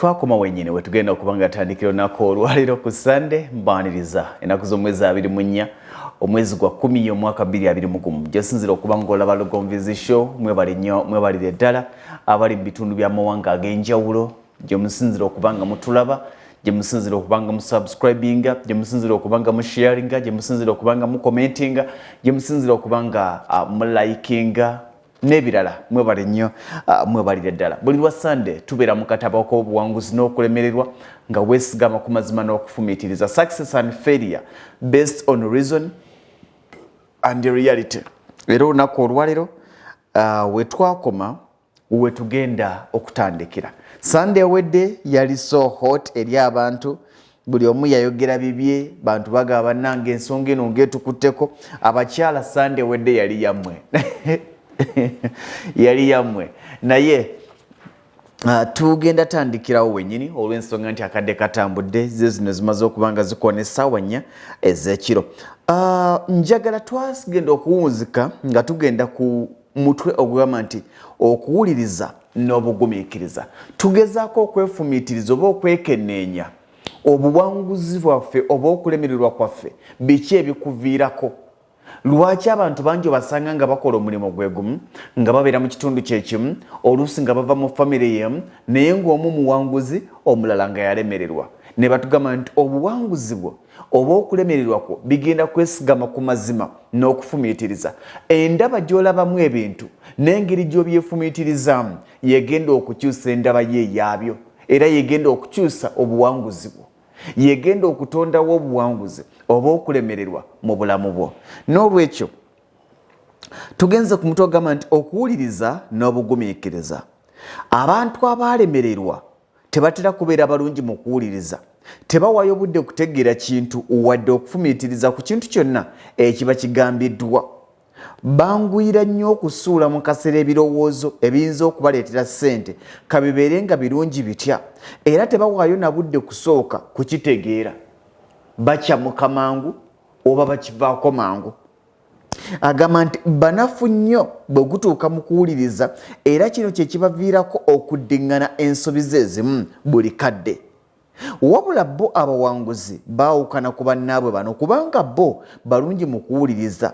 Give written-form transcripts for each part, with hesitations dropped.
Wetwakoma wenyine wetugenda okubanga tandikiro nako olwaliro ku Sunday mbaniriza enaku z'omwezi 24 omwezi gwa 10 omwaka 2021 jesinzira okubanga olaba Lugomvizi show mwebali nnyo mwebalire ddala abali mu bitundu bya mawanga ag'enjawulo gye musinzira okubanga mutulaba gye musinzira okubanga musubscribinga gye musinzira okubanga musharinga gye musinzira okubanga mucommentinga gye musinzira okubanga mulikinga nebirala mwebali nnyo mwebalire ddala buli lwa Sunday tubeera mu katabo k'obuwanguzi n'okulemererwa nga weesigama ku mazima n'okufumiitiriza success and failure based on reason and reality. Era olunaku olwaliro wetwakoma wetugenda okutandikira. Sunday wedde yali so hot eri abantu buli omu yayogera bibye bantu bagaba nange ensonga eno ngetukutteko abakyala Sunday wedde yali yammwe yali yammwe naye tugenda tandikirawo wenyini olw'ensonga nti akadde katambudde zino zimaze okubanga zikona essaawa 4 ez'ekiro. Njagala twagenda okuwunzika nga tugenda ku mutwe ogugamba nti okuwuliriza n'obugumiikiriza. Tugezaako okwefumiitiriza oba okwekenneenya obuwanguzi bwaffe oba okulemererwa kwaffe biki ebikuviirako. Lwaki abantu bangi basanga nga bakola omulimu gwe gumu nga babeera mu kitundu kyekimu oluusi nga bava mu famire yemu naye ng'omu muwanguzi omulala nga yalemererwa ne batugamba nti obuwanguzi bwo oba okulemererwa kwo bigenda kwesigama ku mazima n'okufumiitiriza. Endaba gy'olabamu ebintu n'engeri gy'obyefumiitirizaamu yegenda okukyusa endaba ye eyaabyo era yegenda okukyusa obuwanguzi bwo yegenda okutondawo obuwanguzi oba okulemererwa mu bulamu bwo. N'olwekyo tugenze ku mutwe ogamba nti okuwuliriza n'obugumiikiriza. Abantu abalemererwa tebatera kubeera balungi mu kuwuliriza, tebawaayo budde kutegeera kintu wadde okufumiitiriza ku kintu kyonna ekiba kigambiddwa. Banguyira nnyo okusuula mu kaseera ebirowoozo ebiyinza okubaleetera ssente kabibeere nga birungi bitya era tebawaayo na budde kusooka kukitegeera bakyamuka mangu oba bakivaako mangu. Agamba nti banafu nnyo bwe gutuuka mu kuwuliriza era kino kye kibaviirako okuddiŋŋana ensobi ze ezimu buli kadde. Wabula bo abawanguzi baawukana ku bannaabwe bano kubanga bo balungi mu kuwuliriza.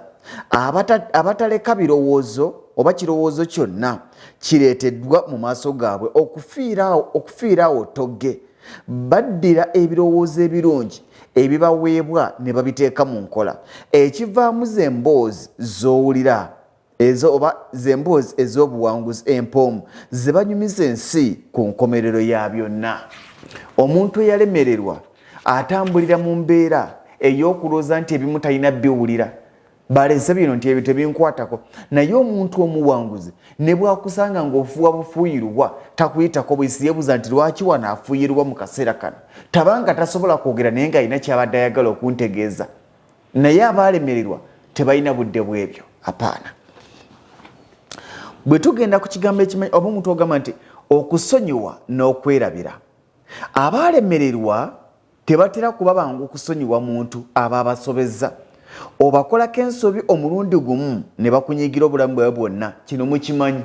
Abataleka birowoozo oba kirowoozo kyonna kireeteddwa mu maaso gaabwe okufiiraawo togge. Baddira ebirowoozo ebirungi ebibaweebwa ne babiteeka mu nkola ekivaamu z'emboozi z'owulira ezo oba z'emboozi ez'obuwanguzi empoomu ze banyumiza ensi ku nkomerero ya byonna. Omuntu eyalemererwa atambulira mu mbeera ey'okulooza nti ebimu talina biwulira balese bino nti ebyo tebinkwatako, naye omuntu omuwanguzi ne bwakusanga ng'ofuuwa bufuuyirwa takuyitako bwisi yeebuuza nti lwaki wano afuuyirwa mu kaseera kano tabanga tasobola kwogera naye ng'alina kyabadde ayagala okuntegeeza. Naye abalemererwa tebalina budde bw'ebyo apaana. Bwe tugenda ku kigambo ekimanyi oba omuntu ogamba nti okusonyiwa n'okwerabira. Abalemererwa tebatera kuba bangu okusonyiwa muntu aba abasobezza. Obakolako ensobi omulundi gumu ne bakunyigira obulamu bwawe bwonna. Kino mukimanyi.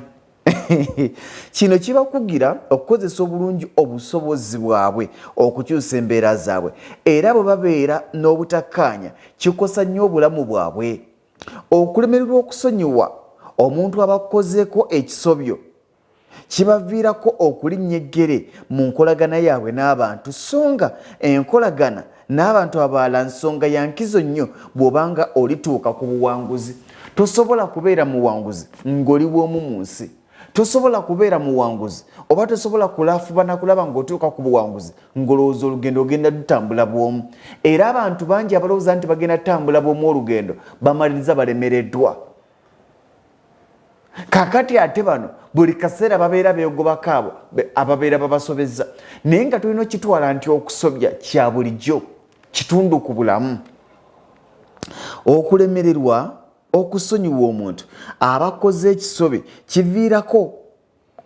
Kino kibakugira okukozesa obulungi obusobozi bwabwe okukyusa embeera zaabwe era bwe babeera n'obutakkaanya kikosa nnyo obulamu bwabwe. Okulemererwa okusonyiwa omuntu abakozeeko ekisobyo kibaviirako okulinnya eggere mu nkolagana yaabwe n'abantu songa enkolagana n'abantu abalala nsonga ya nkizo nnyo bw'obanga olituuka ku buwanguzi. Tosobola kubeera muwanguzi ng'oli bw'omu mu nsi. Tosobola kubeera muwanguzi oba tosobola kulafuba na kulaba ng'otuuka ku buwanguzi ng'olowooza olugendo ogenda lutambula bw'omu. Era abantu bangi abalowooza nti bagenda tutambula bw'omu olugendo bamaliriza balemereddwa. Kakati ate bano buli kaseera babeera beegobako abo ababeera babasobezza naye nga tulina okitwala nti okusobya kya bulijjo kitundu ku bulamu. Okulemererwa okusonyiwa omuntu abakoze ekisobe kiviirako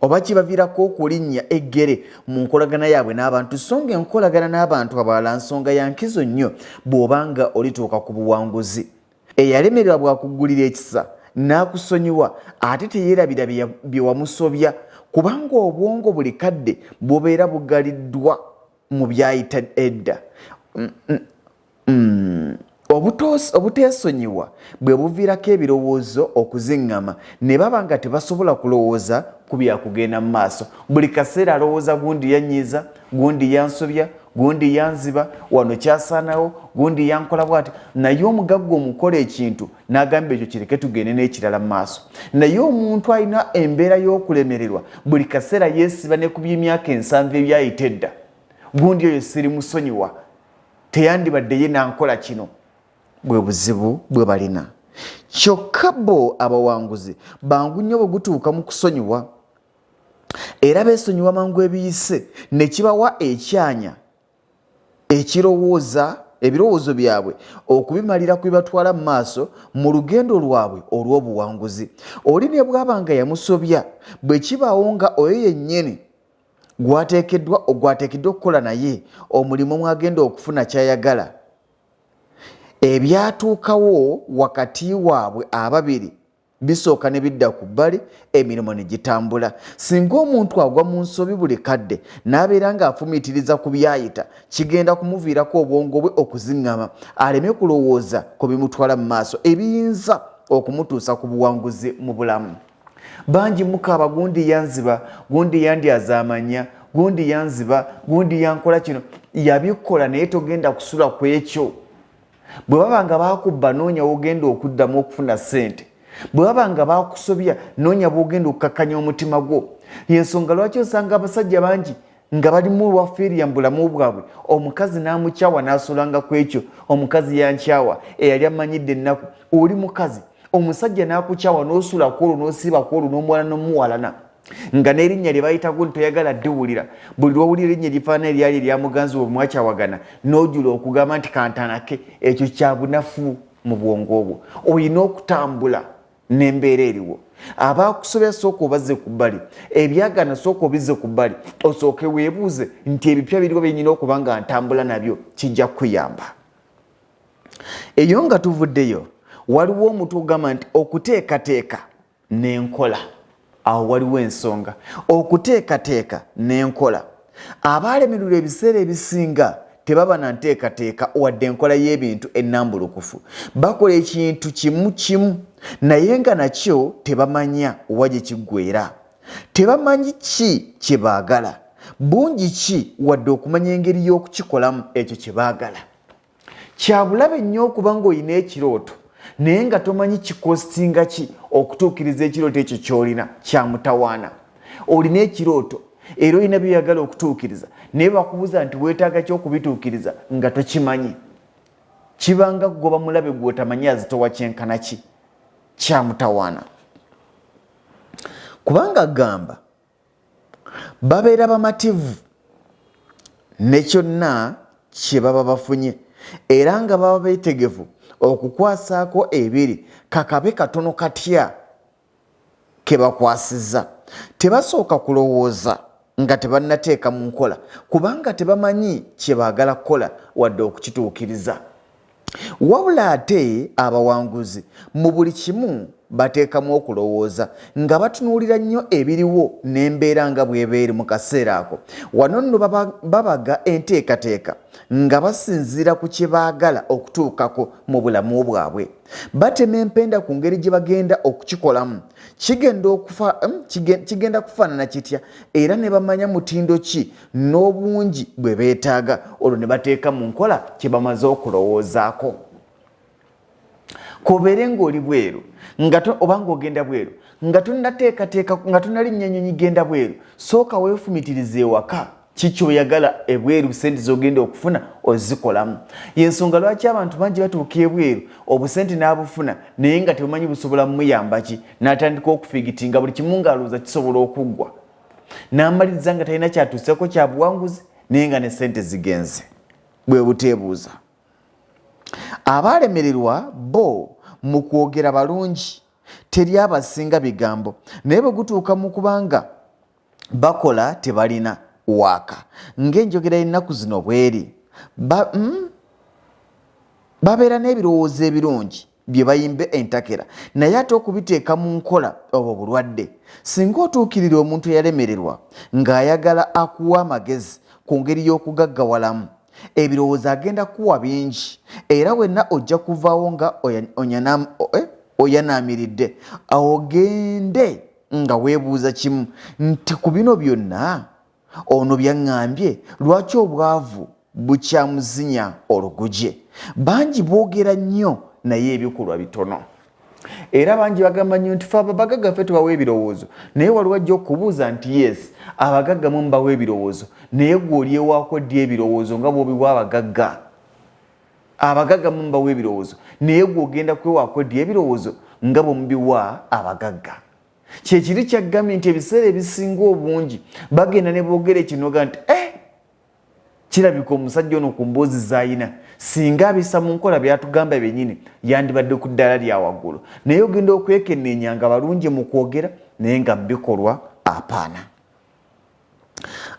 oba kibaviirako okulinnya eggere mu nkolagana yaabwe n'abantu songa enkolagana n'abantu abalala nsonga ya nkizo nnyo bw'obanga olituuka ku buwanguzi. Eyalemererwa bw'akugulira ekisa n'akusonyiwa ate teyeerabira bye wamusobya kubanga obwongo buli kadde bubeera bugaliddwa mu byayita edda. Obuteesonyiwa bwe buviirako ebirowoozo okuziŋŋama ne baba nga tebasobola kulowooza ku byakugenda mu maaso. Buli kaseera alowooza gundi yannyiza, gundi yansobya, gundi yanziba, wano kyasaanawo, gundi yankola bw'ati. Naye omugagga omukola ekintu n'agamba ekyo kireke tugende n'ekirala mu maaso. Naye omuntu alina embeera y'okulemererwa buli kaseera yeesiba ne ku by'emyaka 7 ebyayita edda. Gundi oyo siri musonyiwa, teyandibadde ye nankola kino. Bwe buzibu bwe balina. Kyokka bo abawanguzi bangu nnyo bwe gutuuka mu kusonyiwa, era beesonyiwa mangu ebiyise ne kibawa ekyanya ebirowoozo byabwe okubimalira ku bibatwala mu maaso mu lugendo lwabwe olw'obuwanguzi. Oli ne bw'abanga yamusobya bwe kibaawo nga oyo yennyini gwateekeddwa okukola naye omulimu mwagenda okufuna kyayagala, ebyatuukawo wakati waabwe ababiri bisooka ne bidda ku bbali, emirimu ne gitambula. Singa omuntu agwa mu nsobi buli kadde n'abeera ng'afumiitiriza ku byayita, kigenda kumuviirako obwongo bwe okuziŋŋama, aleme kulowooza ku bimutwala mu maaso ebiyinza okumutuusa ku buwanguzi mu bulamu. Bangi mukaaba, gundi yanziba, gundi yandyaza amanya, gundi yanziba, gundi yankola kino. Yabikola naye togenda kusula ku ekyo. Bwe baba nga baakubba noonya wogenda okuddamu okufuna ssente. Bwe baba nga baakusobya noonya bwogenda okukakkanya omutima gwo. Yensonga lwaki osanga abasajja bangi nga balimu lwafeeri ya bulamu bwabwe, omukazi n'amukyawa n'asulanga ku ekyo. Omukazi yankyawa eyali amanyidde ennaku. Oli mukazi, omusajja n'akukyawa n'osula ku olwo n'osiiba ku olwo n'omwana n'omuwalana nga n'erinnya lye bayita gundi toyagala ddiwulira. Buli lwowulira erinnya lifaana eryali eryamuganzi we mwakyawagana n'ojula okugamba nti kantanake. Ekyo kya bunafu mu bwongo bwo. Olina okutambula n'embeera eriwo. Abaakusobya sooka obazze ku bbali, ebyagana sooka obizze ku bbali, osooke weebuuze nti ebipya biriwo byenyina okuba nga ntambula nabyo, kijja kuyamba. Eyo nga tuvuddeyo, waliwo omuntu ogamba nti okuteekateeka n'enkola. Awo waliwo ensonga. Okuteekateeka n'enkola. Abaalemererwa ebiseera ebisinga tebaba na nteekateeka wadde enkola y'ebintu ennambulukufu. Bakola ekintu kimu naye nga nakyo tebamanya wa gye kiggweera. Tebamanyi ki kye baagala, bungi ki wadde okumanya engeri y'okukikolamu ekyo kye baagala. Kya bulabe nnyo okuba ng'olina ekirooto naye nga tomanyi kikostinga ki okutuukiriza ekirooto ekyo ky'olina, kya mutawaana. Olina ekirooto era olina by'oyagala okutuukiriza naye bakubuuza nti weetaaga ki okubituukiriza nga tokimanyi. Kibanga kugoba mulabe gw'otamanyi azitowa kyenkana ki, kya mutawaana. Kubanga gamba babeera bamativu ne kyonna kye baba bafunye era nga baba beetegefu okukwasaako ebiri kakabe katono katya ke bakwasizza. Tebasooka kulowooza nga tebannateeka mu nkola kubanga tebamanyi kye baagala kukola wadde okukituukiriza. Wabula ate abawanguzi mu buli kimu bateekamu okulowooza nga batunuulira nnyo ebiriwo n'embeera nga bw'ebeeri mu kaseera ako. Wano nno babaga enteekateeka nga basinziira ku kye baagala okutuukako mu bulamu bwabwe. Batema empenda ku ngeri gye bagenda okukikolamu. Kigenda kufaanana kitya era ne bamanya mutindo ki n'obungi bwe beetaaga, olwo ne bateeka mu nkola kye bamaze okulowoozaako. Kobeere ng'oli bweru oba ng'ogenda bweru nga tonnateekateeka nga tonnalinnya nnyonyi genda bweru, sooka weefumitirize ewaka ki ky'oyagala ebweru, sente z'ogenda okufuna ozikolamu. Yensonga lwaki abantu bangi batuuka ebweru obusente n'abufuna naye nga tebumanyi busobola mumuyamba ki, n'atandika okufigitinga buli kimu ng'alowooza kisobola okuggwa, n'amaliriza nga talina kyatuuseko kya buwanguzi naye nga ne sente zigenze. Bwe buteebuuza. Abaalemererwa bo mu kwogera balungi, teri abasinga bigambo naye bwe gutuuka mu kubanga bakola tebalina waaka. Ng'enjogera y'ennaku zino bw'eri, babeera n'ebirowoozo ebirungi bye bayimbe entakera naye ate okubiteeka mu nkola obwo bulwadde. Singa otuukirira omuntu eyalemererwa ng'ayagala akuwa amagezi ku ngeri y'okugaggawalamu, ebirowoozo agenda kuwa bingi era wenna ojja kuvaawo nga oyanaamiridde. Ogende nga weebuuza kimu nti ku bino byonna ono byaŋŋambye lwaki obwavu bukyamuzinya oluguje? Bangi boogera nnyo naye ebikolwa bitono. Era bangi bagamba nnyo nti fe abagagga ffe tubawa ebirowoozo, naye waliwo ajja okubuuza nti yes abagagga mu mbawa ebirowoozo naye gwe olyewaako ddi ebirowoozo nga bw'obiwa abagagga? Abagagga mu mbawa ebirowoozo naye gwe ogenda kwewaako ddi ebirowoozo nga bw'omubiwa abagagga? Kyekiri kyaggambye nti ebiseera ebisinga obungi bagenda ne boogera ekinoga nti kirabika omusajja ono ku mboozi z'ayina singa abisa mu nkola byatugamba byennyini yandibadde ku ddaala lya waggulu, naye ogenda okwekenneenya nga balungi mu kwogera naye nga bikolwa apaana.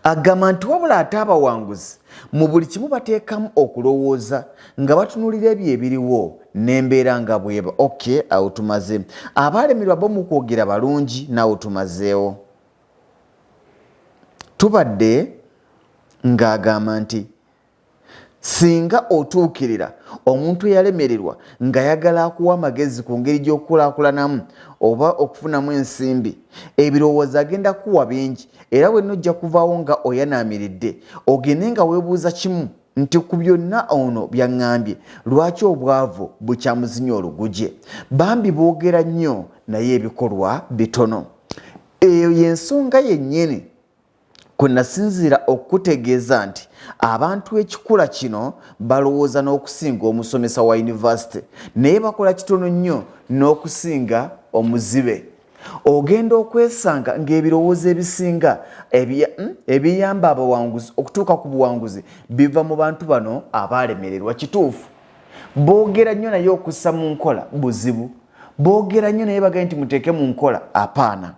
Agamba nti wabula ate abawanguzi mu buli kimu bateekamu okulowooza nga batunuulira ebyo ebiriwo n'embeera nga bweba. Awo tumaze. Abaalemerwa bo mu kwogera balungi, naawe tumazeewo. Tubadde ng'agamba nti singa otuukirira omuntu eyalemererwa ng'ayagala akuwa amagezi ku ngeri gy'okukulaakulanamu oba okufunamu ensimbi, ebirowoozo agenda kuwa bingi era wenna ojja kuvaawo nga oyanaamiridde. Ogende nga weebuuza kimu nti ku byonna ono byaŋŋambye lwaki obwavu bukyamuzinya oluguje? Bambi boogera nnyo naye ebikolwa bitono. Eyo y'ensonga yennyini kwe nasinziira okutegeeza nti abantu ekikula kino balowooza n'okusinga omusomesa wa yunivasite naye bakola kitono nnyo n'okusinga omuzibe. Ogenda okwesanga ng'ebirowoozo ebisinga ebiyamba abawanguzi okutuuka ku buwanguzi biva mu bantu bano abaalemererwa. Kituufu boogera nnyo naye okussa mu nkola buzibu. Boogera nnyo naye bagaye nti muteeke mu nkola apaana.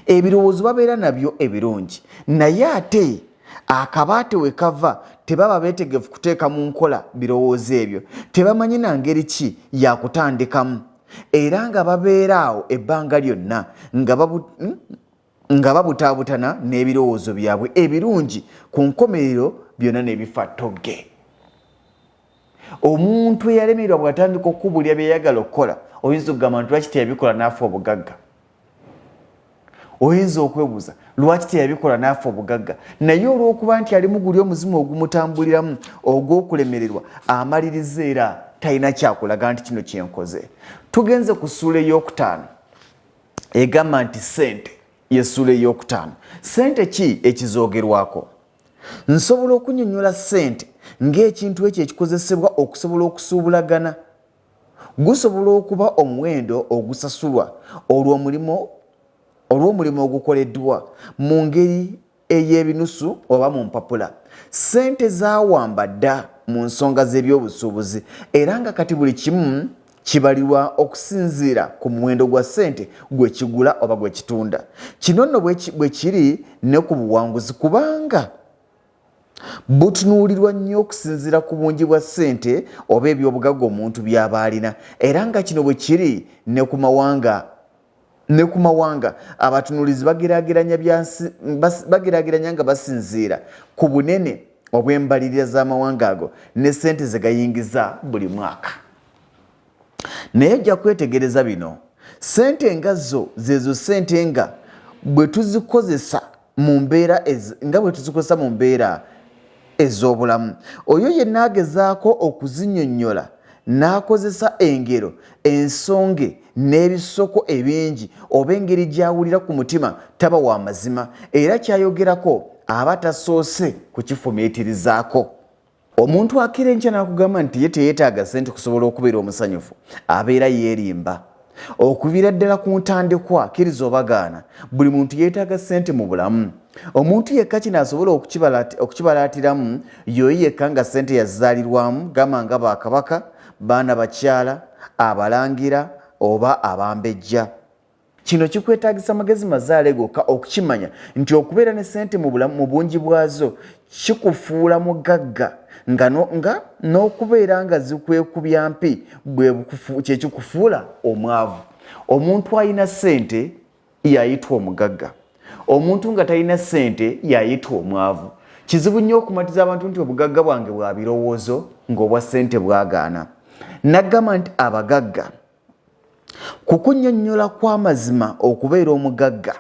Ebirowoozo babeera nabyo ebirungi naye ate akabaate we kava tebaba beetegefu kuteeka mu nkola birowoozo ebyo, tebamanyi na ngeri ki yakutandikamu era nga babeera awo ebbanga lyonna nga babutaabutana n'ebirowoozo byabwe ebirungi, ku nkomerero byonna ne bifa ttogge. Omuntu eyalemererwa bw'atandika okukubulya byeyagala okukola oyinza okugamba nti lwaki teyabikola n'afa obugagga? Oyinza okwebuuza lwaki teyabikola n'afa obugagga? Naye olw'okuba nti ali mu guli omuzimu ogumutambuliramu ogw'okulemererwa amaliriza era talina kyakulaga nti kino kyenkoze. Tugenze ku ssuula ey'okutaano egamba nti ssente y'essuula ey'okutaano. Ssente ki ekizoogerwako? Nsobola okunnyonnyola ssente ng'ekintu ekyo ekikozesebwa okusobola okusuubulagana. Gusobola okuba omuwendo ogusasulwa olw'omulimu ogukoleddwa mu ngeri ey'ebinusu oba mu mpapula. Ssente zaawamba dda mu nsonga z'ebyobusuubuzi era nga kati buli kimu kibalirwa okusinziira ku muwendo gwa ssente gwe kigula oba gwe kitunda. Kino nno bwe kiri ne ku buwanguzi kubanga butunuulirwa nnyo okusinziira ku bungi bwa ssente oba ebyobugagga omuntu by'aba alina era nga kino bwe kiri ne ku mawanga abatunuulizi bageraageranya nga basinziira ku bunene obw'embalirira z'amawanga ago ne ssente ze gayingiza buli mwaka. Naye ojja kwetegereza bino, ssente nga zo zezo ssente nga bwe tuzikozesa mu mbeera ez'obulamu. Oyo yenna agezaako okuzinnyonnyola n'akozesa engero, ensonge n'ebisoko ebingi oba engeri gy'awulira ku mutima taba wa mazima era kyayogerako aba tasoose kukifumiitirizaako. Omuntu akira enkya n'akugamba nti ye teyeetaaga ssente kusobola okubeera omusanyufu abeera yeerimba. Okuviira ddala ku ntandikwa kkiriza obagaana buli muntu yeetaaga ssente mu bulamu. Omuntu yekka kino asobola okukibalaatiramu y'oyo yekka nga ssente yazaalirwamu, gamba nga Bakabaka, baana bakyala, abalangira oba abambejja. kino kikwetaagisa magezi mazaale gokka okukimanya nti okubeera ne ssente mu bulamu mu bungi bwazo kikufuula mugagga nga n'okubeera nga zikwekubya mpi kye kikufuula omwavu. Omuntu alina ssente yayitwa omugagga, omuntu nga talina ssente yayitwa omwavu. Kizibu nnyo okumatiza abantu nti obugagga bwange bwa birowoozo ng'obwa ssente bwagaana. Nagamba nti abagagga kukunnyonnyola kw'amazima okubeera omugagga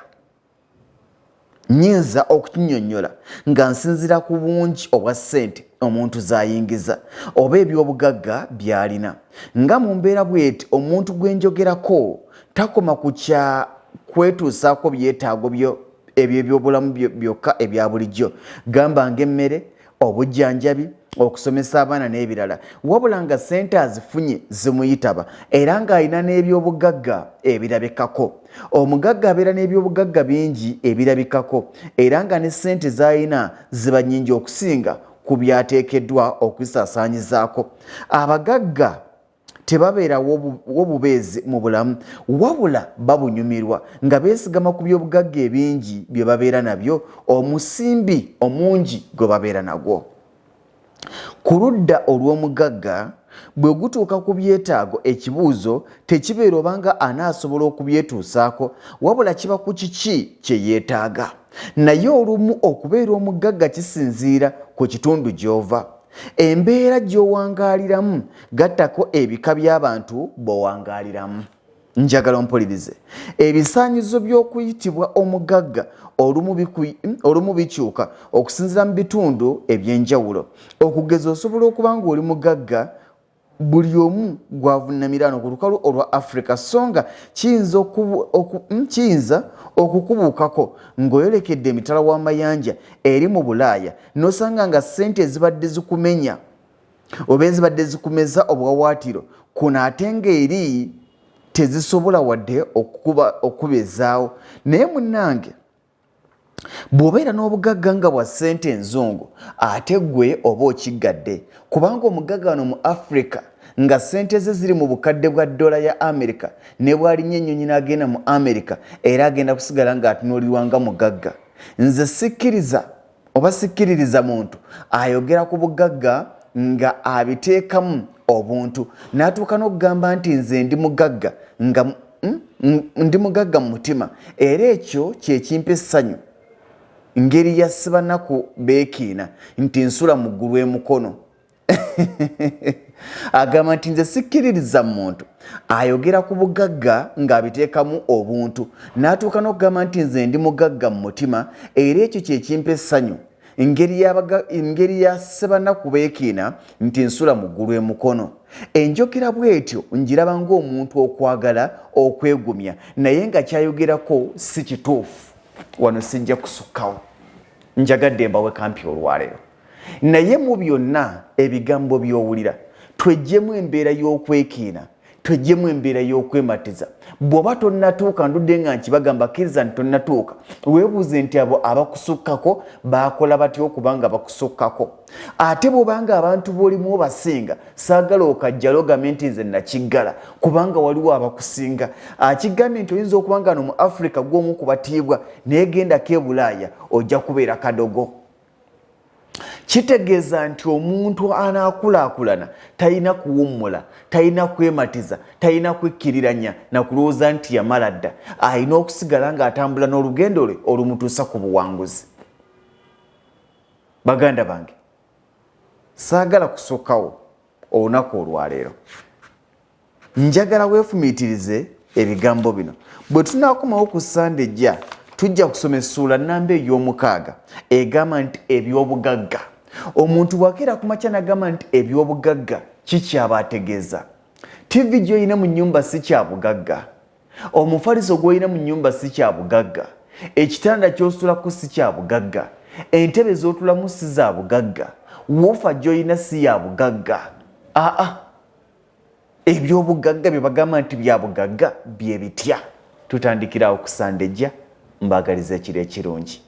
nnyinza okukinnyonnyola nga nsinzira ku bungi obwa ssente omuntu z'ayingiza oba eby'obugagga by'alina. Nga mu mbeera bw'eti omuntu gwe njogerako takoma ku kya kwetuusaako byetaago eby'ebyobulamu byokka ebya bulijjo, gamba ng'emmere, obujjanjabi, okusomesa abaana n'ebirala, wabula nga ssente azifunye zimuyitaba era ng'alina n'ebyobugagga ebirabikako. Omugagga abeera n'ebyobugagga bingi ebirabikako era nga ne ssente z'alina ziba nnyingi okusinga ku byateekeddwa okwisaasaanyizaako. Abagagga tebabeera w'obubeezi mu bulamu wabula babunyumirwa nga beesigama ku byobugagga ebingi bye babeera nabyo, omusimbi omungi gwe babeera nagwo. Ku ludda olw'omugagga bwe gutuuka ku byetaago ekibuuzo tekibeera obanga anaasobola okubyetuusaako wabula kiba ku kiki kye yeetaaga. Naye olumu okubeera omugagga kisinziira ku kitundu gy'ova, embeera gy'owangaaliramu gattako ebika by'abantu b'owangaaliramu. Njagala ompulirize, ebisaanyizo by'okuyitibwa omugagga olumu bikyuka okusinziira mu bitundu eby'enjawulo. Okugeza osobola okuba ng'oli mugagga buli omu gwavunamirano ku lukalu olwa Africa, so nga kiyinza okukubuukako ng'oyolekedde emitala w'amayanja eri mu Bulaaya n'osanga nga ssente ezibadde zikumenya oba ezibadde zikumeza obwawaatiro kuno ate ng'eri tezisobola wadde okubezaawo. Naye munnange bw'obeera n'obugagga nga bwa ssente enzungu ate gwe oba okiggadde, kubanga omugagga wano mu Africa nga ssente ze ziri mu bukadde bwa dola ya America ne bw'alinnya ennyonyi n'agenda mu America era agenda kusigala ng'atunuulirwa nga mugagga. Nze sikkiriza oba sikkiririza muntu ayogera ku bugagga nga abiteekamu obuntu n'atuuka n'okugamba nti nze ndi mugagga nga ndi mugagga mu mutima era ekyo kye kimpa essanyu. Ngeri ya ssebanaku beekiina nti nsula mu ggulu emukono. Agamba nti nze sikkiririza muntu ayogera ku bugagga ng'abiteekamu obuntu n'atuuka n'okugamba nti nze ndi mugagga mu mutima era ekyo kye kimpa essanyu. Engeri ya ssebanaku beekiina nti nsula mu ggulu emukono. Enjogera bw'etyo ngiraba ng'omuntu okwagala okwegumya naye nga kyayogerako si kituufu. Wano sijja kusukkawo, njagadde mbawe kampi olwaleero. Naye mu byonna ebigambo by'owulira tweggyemu embeera y'okwekiina, tweggyemu embeera y'okwematiza. Bw'oba tonnatuuka ndudde nga nkibagamba kkiriza nti tonnatuuka, weebuuze nti abo abakusukkako baakola batya okuba nga bakusukkako. Ate bw'obanga abantu b'olimu obasinga saagala okajja logamye nti nze nakiggala kubanga waliwo abakusinga. Akigambye nti oyinza okuba nga no mu Africa gw'omu ku batiibwa naye gendako e Bulaaya ojja kubeera kadogo. Kitegeeza nti omuntu anaakulaakulana talina kuwummula, talina kwematiza, talina kwekkiriranya na kulowooza nti yamala dda. Alina okusigala ng'atambula n'olugendo lwe olumutuusa ku buwanguzi. Baganda bange, saagala kusookawo olunaku olwaleero. Njagala weefumiitirize ebigambo bino. Bwe tunaakomawo ku Sande ejja tujja kusoma essuula nnamba ey'omukaaga egamba nti eby'obugagga. Omuntu bw'akeera ku makya n'agamba nti eby'obugagga kikyaba ategeeza. TV gy'olina mu nnyumba si kya bugagga, omufaliso gw'olina mu nnyumba si kya bugagga, ekitanda ky'osulako si kya bugagga, entebe z'otulamu si za bugagga, woofa gy'olina si ya bugagga. Eby'obugagga bye bagamba nti bya bugagga bye bitya. Tutandikirawo ku Sande ejja, mbaagaliza ekiro ekirungi.